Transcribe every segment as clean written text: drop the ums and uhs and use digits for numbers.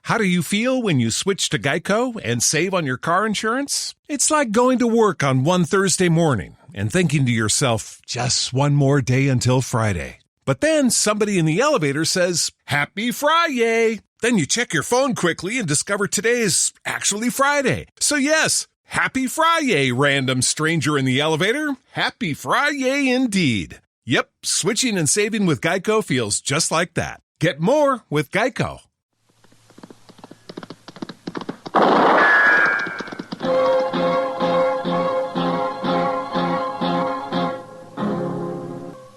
How do you feel when you switch to Geico and save on your car insurance? It's like going to work on one Thursday morning and thinking to yourself, just one more day until Friday. But then somebody in the elevator says, Happy Friday! Then you check your phone quickly and discover today is actually Friday. So yes, Happy Friday, random stranger in the elevator. Happy Friday indeed. Yep, switching and saving with Geico feels just like that. Get more with Geico.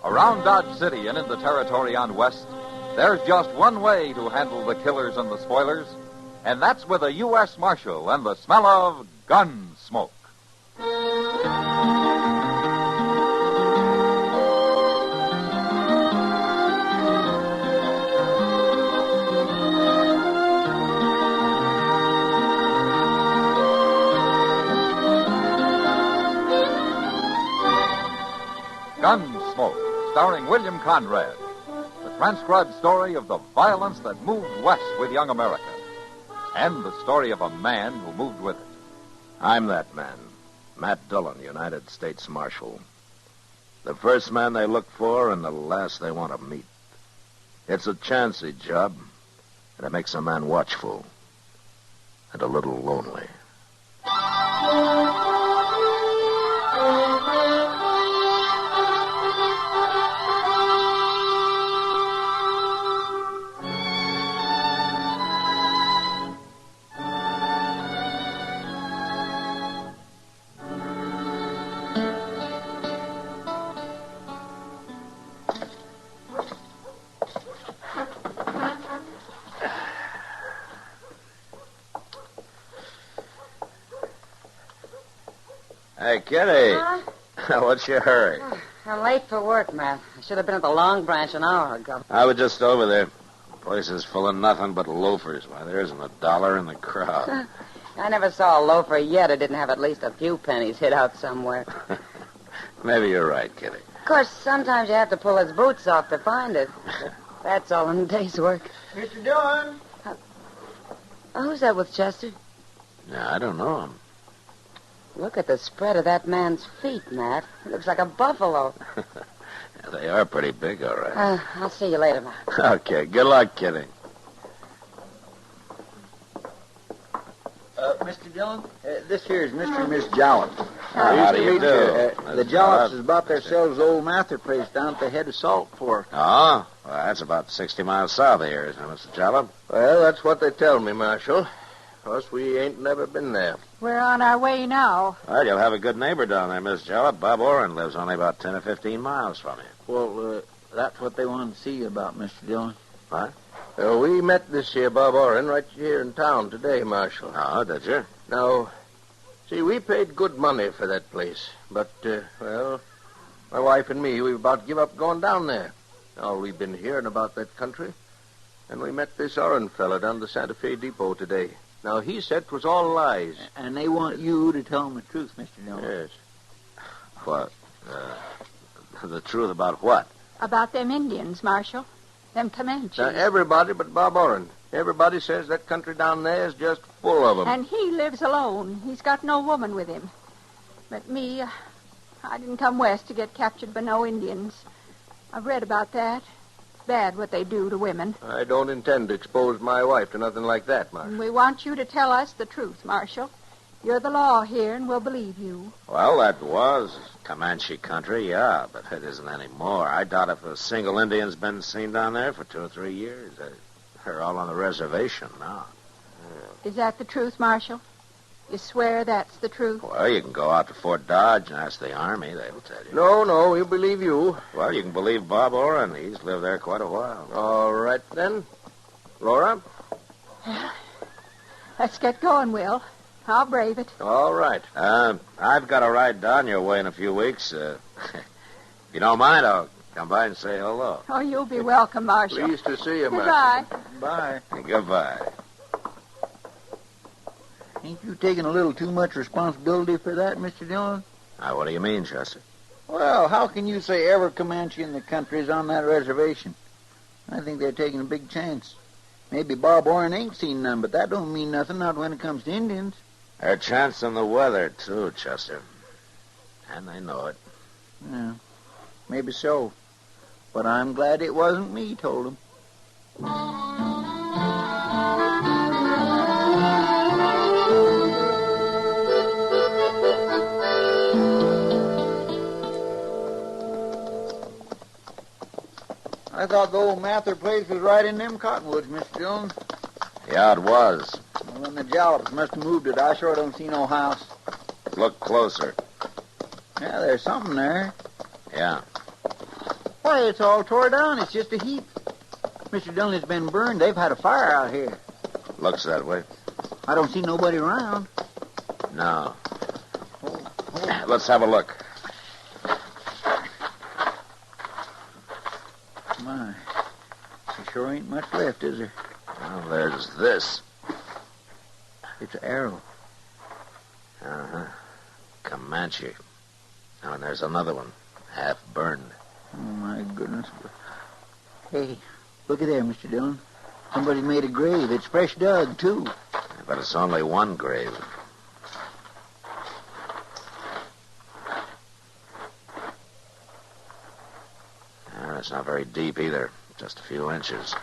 Around Dodge City and in the territory on West, there's just one way to handle the killers and the spoilers, and that's with a U.S. Marshal and the smell of Gunsmoke. Gunsmoke, starring William Conrad. The transcribed story of the violence that moved west with young America. And the story of a man who moved with it. I'm that man, Matt Dillon, United States Marshal. The first man they look for and the last they want to meet. It's a chancy job, and it makes a man watchful and a little lonely. Hey, Kitty. Huh? What's your hurry? I'm late for work, Matt. I should have been at the Long Branch an hour ago. I was just over there. The place is full of nothing but loafers. Why, there isn't a dollar in the crowd. I never saw a loafer yet who didn't have at least a few pennies hid out somewhere. Maybe you're right, Kitty. Of course, sometimes you have to pull his boots off to find it. That's all in a day's work. Mr. Dillon? Who's that with Chester? No, I don't know him. Look at the spread of that man's feet, Matt. It looks like a buffalo. Yeah, they are pretty big, all right. I'll see you later, Matt. Okay, good luck, Kitty. Mr. Dillon, this here is Mr. and Miss Jollop. How do you do? The Jollops has bought themselves old Mather place down at the head of Salt Fork. Oh? Well, that's about 60 miles south of here, isn't it, Mr. Jalop? Well, that's what they tell me, Marshal. Of course, we ain't never been there. We're on our way now. Well, you'll have a good neighbor down there, Miss Jalop. Bob Oren lives only about 10 or 15 miles from you. Well, that's what they wanted to see you about, Mr. Dillon. What? We met this here Bob Oren right here in town today, Marshal. Oh, did you? Now, see, we paid good money for that place. But, well, my wife and me, we've about give up going down there. All we've been hearing about that country. And we met this Oren fella down the Santa Fe Depot today. Now, he said 'twas all lies. And they want you to tell them the truth, Mr. Dillon. Yes. What? The truth about what? About them Indians, Marshal. Them Comanches. Now, everybody but Bob Oren. Everybody says that country down there is just full of them. And he lives alone. He's got no woman with him. But me, I didn't come west to get captured by no Indians. I've read about that. It's bad what they do to women. I don't intend to expose my wife to nothing like that, Marshal. And we want you to tell us the truth, Marshal. You're the law here, and we'll believe you. Well, that was Comanche country, yeah, but it isn't anymore. I doubt if a single Indian's been seen down there for 2 or 3 years. They're all on the reservation now. Is that the truth, Marshal? You swear that's the truth? Well, you can go out to Fort Dodge and ask the Army. They'll tell you. No, we believe you. Well, you can believe Bob Oren. He's lived there quite a while. All right, then. Laura? Let's get going, Will. I'll brave it. All right. I've got to ride down your way in a few weeks. If you don't mind, I'll come by and say hello. Oh, you'll be welcome, Marshal. Pleased to see you, Marshal. Goodbye. Bye. Goodbye. Ain't you taking a little too much responsibility for that, Mr. Dillon? Now, what do you mean, Chester? Well, how can you say every Comanche in the country is on that reservation? I think they're taking a big chance. Maybe Bob Orrin ain't seen none, but that don't mean nothing, not when it comes to Indians. They're chancing the weather, too, Chester. And they know it. Yeah, maybe so. But I'm glad it wasn't me told him. I thought the old Mather place was right in them cottonwoods, Mr. Jones. Yeah, it was. Well, then the Jallops must have moved it. I sure don't see no house. Look closer. Yeah, there's something there. Yeah. Why, it's all tore down. It's just a heap. Mr. Dillon's been burned. They've had a fire out here. Looks that way. I don't see nobody around. No. Let's have a look. My, there sure ain't much left, is there? Well, there's this. It's an arrow. Uh-huh. Comanche. Oh, and there's another one, half burned. Oh, my goodness. Hey, look at there, Mr. Dillon. Somebody made a grave. It's fresh dug, too. But it's only one grave. It's not very deep either. Just a few inches.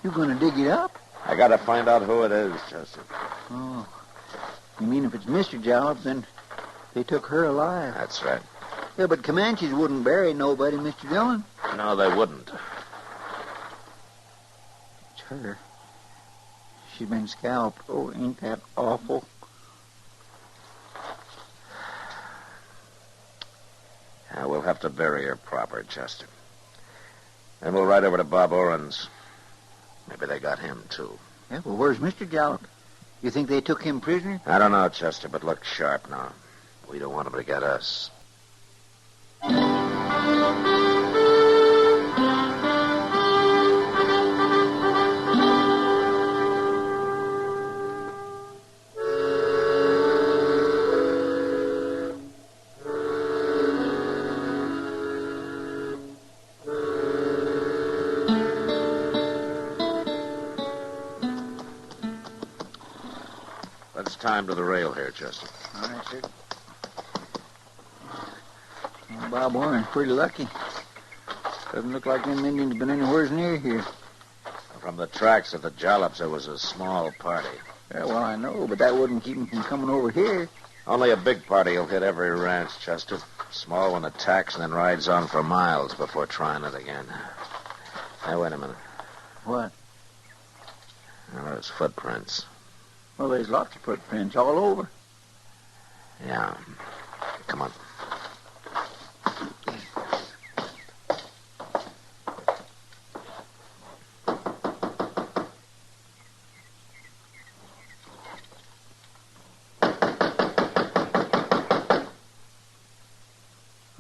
You gonna dig it up? I gotta find out who it is, Chester. Oh. You mean if it's Mr. Jalop, then they took her alive? That's right. Yeah, but Comanches wouldn't bury nobody, Mr. Dillon. No, they wouldn't. It's her. She's been scalped. Oh, ain't that awful? Yeah, we'll have to bury her proper, Chester. Then we'll ride over to Bob Orrin's. Maybe they got him, too. Yeah, well, where's Mr. Jalop? You think they took him prisoner? I don't know, Chester, but look sharp now. We don't want him to get us. Let's tie him to the rail here, Chester. All right, sir. Well, Bob Orrin's pretty lucky. Doesn't look like them Indians been anywhere near here. From the tracks of the Jollops, there was a small party. Yeah, well, I know, but that wouldn't keep them from coming over here. Only a big party will hit every ranch, Chester. Small one attacks and then rides on for miles before trying it again. Now, wait a minute. What? Well, there's footprints. Well, there's lots of footprints all over. Yeah. Come on.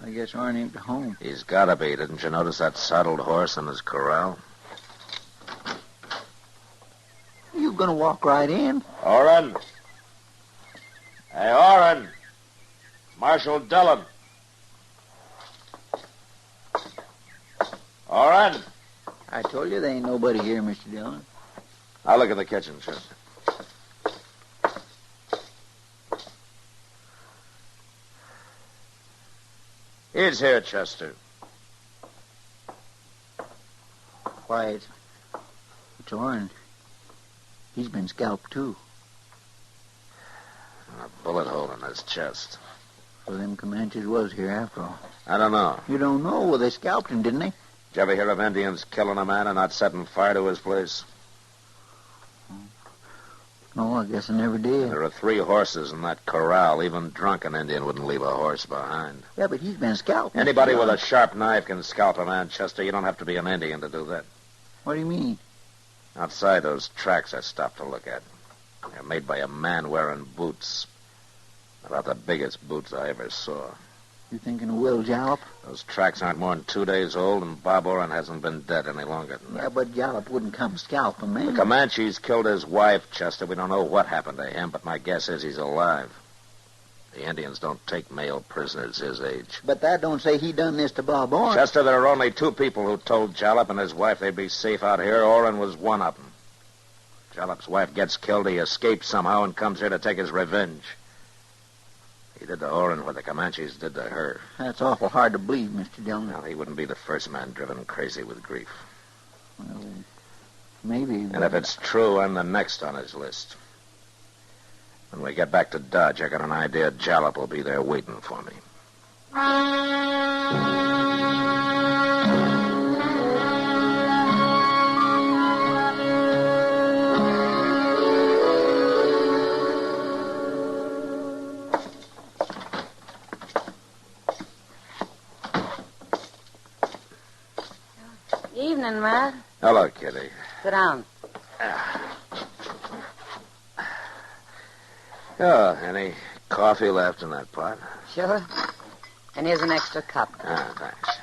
I guess Orrin ain't home. He's gotta be. Didn't you notice that saddled horse in his corral? You gonna walk right in? Orrin! Hey, Orrin! Marshal Dillon. Orrin! I told you there ain't nobody here, Mr. Dillon. I'll look in the kitchen, Chester. He's here, Chester. Why, it's Orrin. He's been scalped, too. A bullet hole in his chest. Well, them Comanches was here after all. I don't know. You don't know? Well, they scalped him, didn't they? Did you ever hear of Indians killing a man and not setting fire to his place? No, I guess I never did. There are 3 horses in that corral. Even drunken Indian wouldn't leave a horse behind. Yeah, but he's been scalped. Anybody with a sharp knife can scalp a man, Chester. You don't have to be an Indian to do that. What do you mean? Outside those tracks I stopped to look at. They're made by a man wearing boots. About the biggest boots I ever saw. You thinking of Will Jalop? Those tracks aren't more than 2 days old, and Bob Orrin hasn't been dead any longer than that. Yeah, but Jalop wouldn't come scalp a man. The Comanches killed his wife, Chester. We don't know what happened to him, but my guess is he's alive. The Indians don't take male prisoners his age. But that don't say he done this to Bob Orrin. Chester, there are only 2 people who told Jalop and his wife they'd be safe out here. Orrin was one of them. Jallop's wife gets killed, he escapes somehow and comes here to take his revenge. He did to Oren what the Comanches did to her. That's awful hard to believe, Mr. Dillon. Well, he wouldn't be the first man driven crazy with grief. Well, maybe. And if it's true, I'm the next on his list. When we get back to Dodge, I got an idea Jalop will be there waiting for me. Evening, Matt. Hello, Kitty. Sit down. Oh, any coffee left in that pot? Sure. And here's an extra cup. Ah, thanks.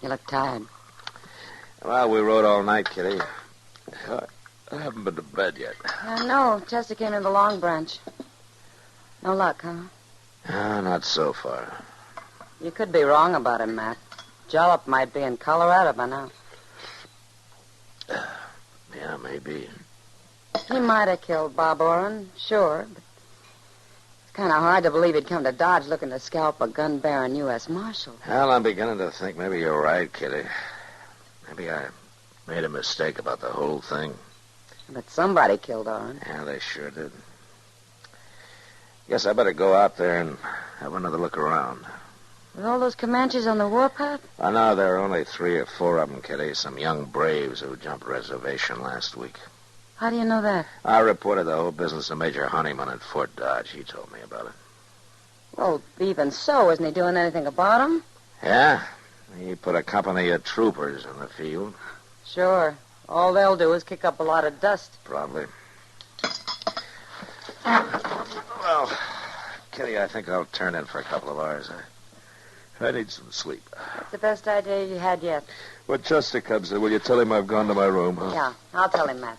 You look tired. Well, we rode all night, Kitty. I haven't been to bed yet. No, Chester came in the Long Branch. No luck, huh? Not so far. You could be wrong about him, Matt. Jalop might be in Colorado by now. Yeah, maybe. He might have killed Bob Oren, sure, but it's kind of hard to believe he'd come to Dodge looking to scalp a gun-bearing U.S. Marshal. Well, I'm beginning to think maybe you're right, Kitty. Maybe I made a mistake about the whole thing. But somebody killed Oren. Yeah, they sure did. Guess I better go out there and have another look around. With all those Comanches on the warpath? I know there are only 3 or 4 of them, Kitty. Some young braves who jumped reservation last week. How do you know that? I reported the whole business to Major Honeyman at Fort Dodge. He told me about it. Well, even so, isn't he doing anything about him? Yeah? He put a company of troopers in the field. Sure. All they'll do is kick up a lot of dust. Probably. Well, Kitty, I think I'll turn in for a couple of hours. I need some sleep. That's the best idea you had yet. When Chester comes in, will you tell him I've gone to my room? Huh? Yeah, I'll tell him, Matt.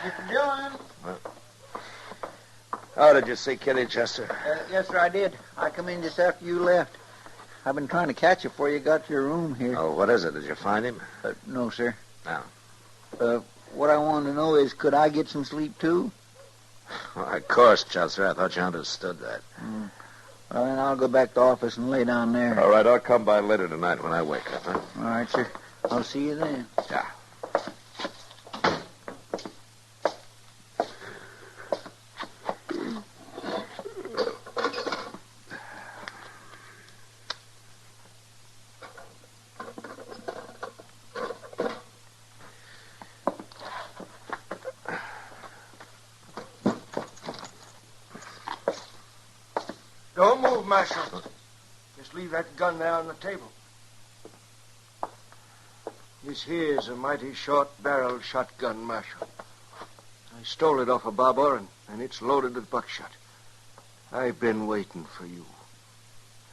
Mr. Dillon? Oh, did you see Kitty, Chester? Yes, sir, I did. I come in just after you left. I've been trying to catch you before you got to your room here. Oh, what is it? Did you find him? No, sir. No. What I wanted to know is, could I get some sleep, too? Well, of course, Chester. I thought you understood that. Well, then I'll go back to the office and lay down there. All right, I'll come by later tonight when I wake up, huh? All right, sir. I'll see you then. Yeah. Don't move, Marshal. Just leave that gun there on the table. This here's a mighty short-barreled shotgun, Marshal. I stole it off of Bob Oren, and it's loaded with buckshot. I've been waiting for you.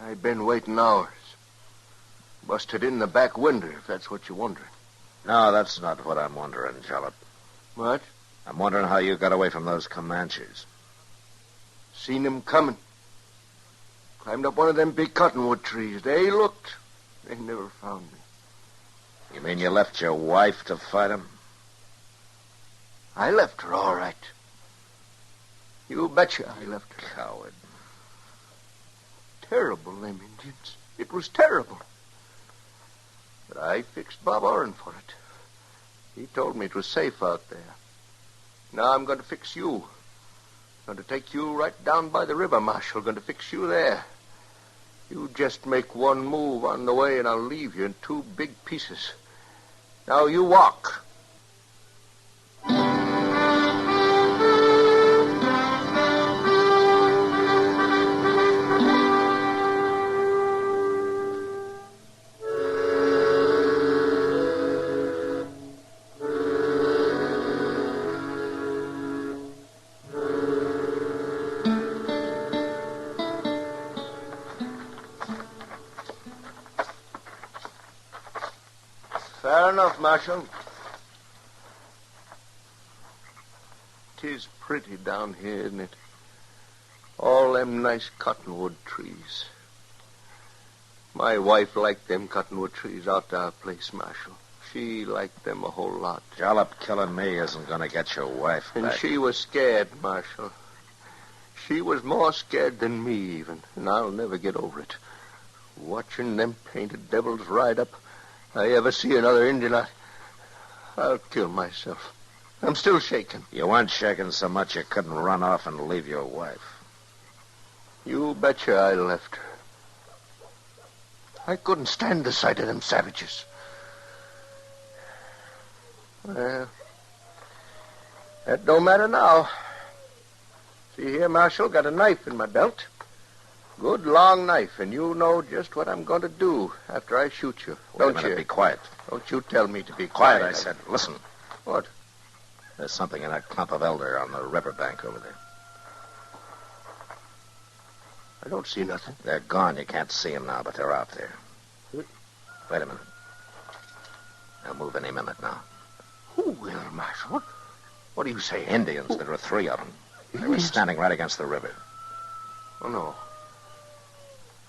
I've been waiting hours. Busted in the back window, if that's what you're wondering. No, that's not what I'm wondering, Jalop. What? I'm wondering how you got away from those Comanches. Seen them coming. Climbed up one of them big cottonwood trees. They looked. They never found me. You mean you left your wife to fight them? I left her, all right. You betcha I left her. Coward. Terrible, them Indians. It was terrible. But I fixed Bob Oren for it. He told me it was safe out there. Now I'm going to fix you. Going to take you right down by the river, Marshal. Going to fix you there. You just make one move on the way, and I'll leave you in 2 big pieces. Now you walk. Fair enough, Marshal. 'Tis pretty down here, isn't it? All them nice cottonwood trees. My wife liked them cottonwood trees out to our place, Marshal. She liked them a whole lot. Jalop killing me isn't going to get your wife back. And she was scared, Marshal. She was more scared than me, even. And I'll never get over it. Watching them painted devils ride up. I ever see another Indian, I'll kill myself. I'm still shaking. You weren't shaking so much you couldn't run off and leave your wife. You betcha I left her. I couldn't stand the sight of them savages. Well, that don't matter now. See here, Marshal, got a knife in my belt. Good long knife, and you know just what I'm going to do after I shoot you. Don't you? Be quiet. Don't you tell me to be Quiet, quiet. I said. Listen. What? There's something in that clump of elder on the riverbank over there. I don't see nothing. They're gone. You can't see them now, but they're out there. Wait a minute. They'll move any minute now. Who will, Marshal? What do you say? Indians. There were 3 of them. They were standing right against the river. Oh, no.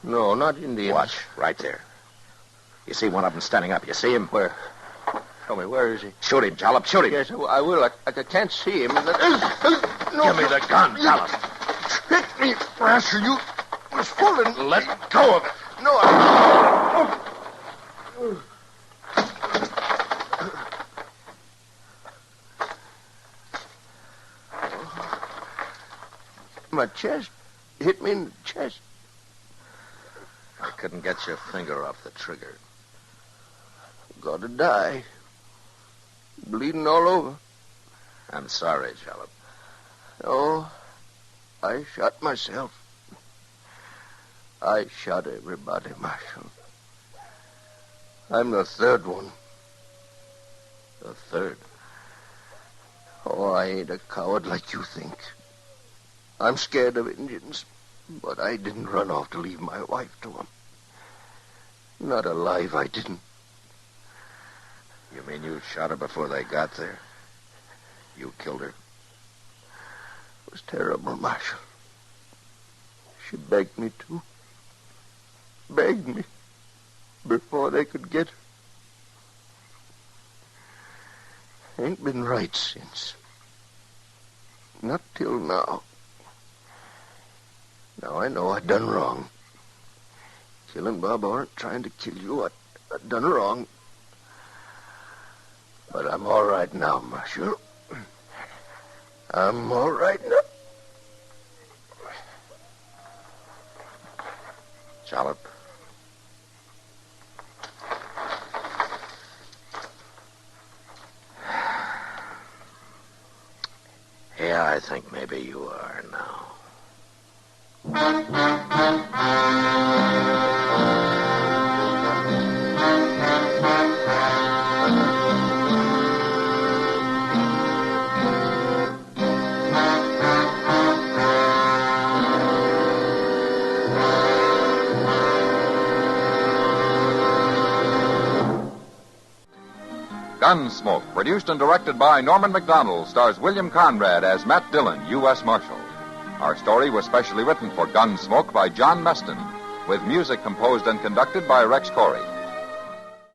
No, not Indians. Watch, right there. You see one of them standing up. You see him? Where? Tell me, where is he? Shoot him, Jalop. Shoot him. Yes, I will. I can't see him. No. Give me the gun, Jalop. Hit me, Rasher. You was fooling. Let go of it. No, My chest. Hit me in the chest. I couldn't get your finger off the trigger. Gotta die. Bleeding all over. I'm sorry, Jalop. Oh, I shot myself. I shot everybody, Marshal. I'm the 3rd one. The 3rd? Oh, I ain't a coward like you think. I'm scared of Indians, but I didn't run off to leave my wife to them. Not alive, I didn't. You mean you shot her before they got there? You killed her? It was terrible, Marshal. She begged me to. Begged me before they could get her. Ain't been right since. Not till now. Now I know I done wrong. Killing Bob Orr, trying to kill you, I done wrong. But I'm all right now, Marshal. I'm all right now. Jalop. Yeah, I think maybe you are now. Gunsmoke, produced and directed by Norman Macdonald, stars William Conrad as Matt Dillon, U.S. Marshal. Our story was specially written for Gunsmoke by John Meston, with music composed and conducted by Rex Corey.